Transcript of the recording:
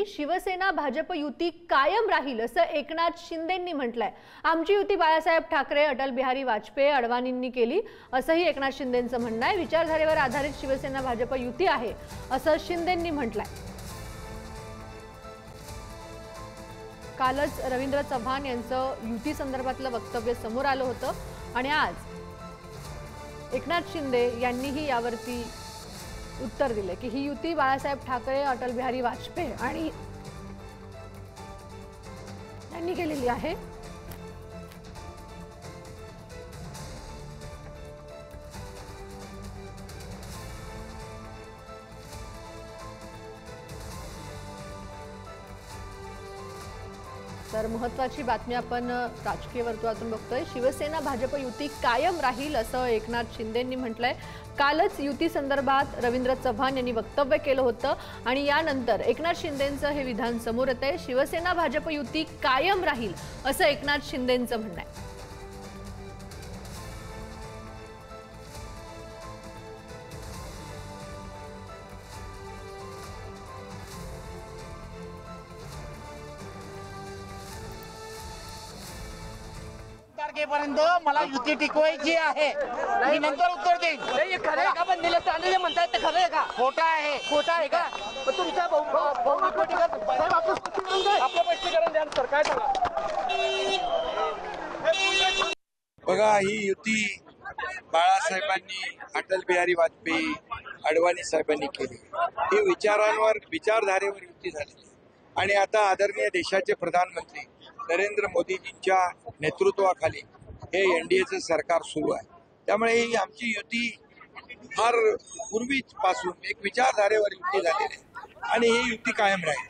शिवसेना भाजप युती कायम राहील असं एकनाथ शिंदेंनी म्हटलंय। आमची युती बाळासाहेब ठाकरे, अटल बिहारी वाजपेयी, अडवाणींनी केली असंही एकनाथ शिंदेंचं म्हणणं आहे। विचारधारेवर आधारित शिवसेना भाजप युती आहे असं शिंदेंनी म्हटलंय। कालच रवींद्र चव्हाण यांचं युती संदर्भातलं वक्तव्य समोर आलं होतं आणि आज एकनाथ शिंदे यांनीही यावरती उत्तर दिले की ही युती बाळासाहेब ठाकरे, अटल बिहारी वाजपेयी आणि यांनी केलेली आहे। तर महत्त्वाची बातमी आपण राजकीय वर्तुळातून बघतोय। शिवसेना भाजप युती कायम राहील असं एकनाथ शिंदेंनी म्हटलंय। कालच युती संदर्भात रवींद्र चव्हाण यांनी वक्तव्य केलं होतं आणि यानंतर एकनाथ शिंदेंचं हे विधान समोर येतंय। शिवसेना भाजप युती कायम राहील असं एकनाथ शिंदेंचं म्हणणं आहे। तारखेपर्यंत मला युती टिकवायची आहे। मी नंतर उत्तर देईन। नाही खरं आहे का? पण निलेश जे म्हणतायत ते खरं आहे का? खोटा आहे। खोटा आहे का? पण तुमच्या आपलं स्पष्टीकरण द्या सर, काय सांगा? बघा, ही युती बाळासाहेबांनी, अटल बिहारी वाजपेयी, अडवाणी साहेबांनी केली। ही विचारधारेवर युती झाली आणि आता आदरणीय देशाचे प्रधानमंत्री नरेंद्र मोदीजींच्या नेतृत्वाखाली हे एनडीएचं सरकार सुरू आहे। त्यामुळे ही आमची युती फार पूर्वीपासून एक विचारधारेवर युती झालेली आहे आणि ही युती कायम राहील।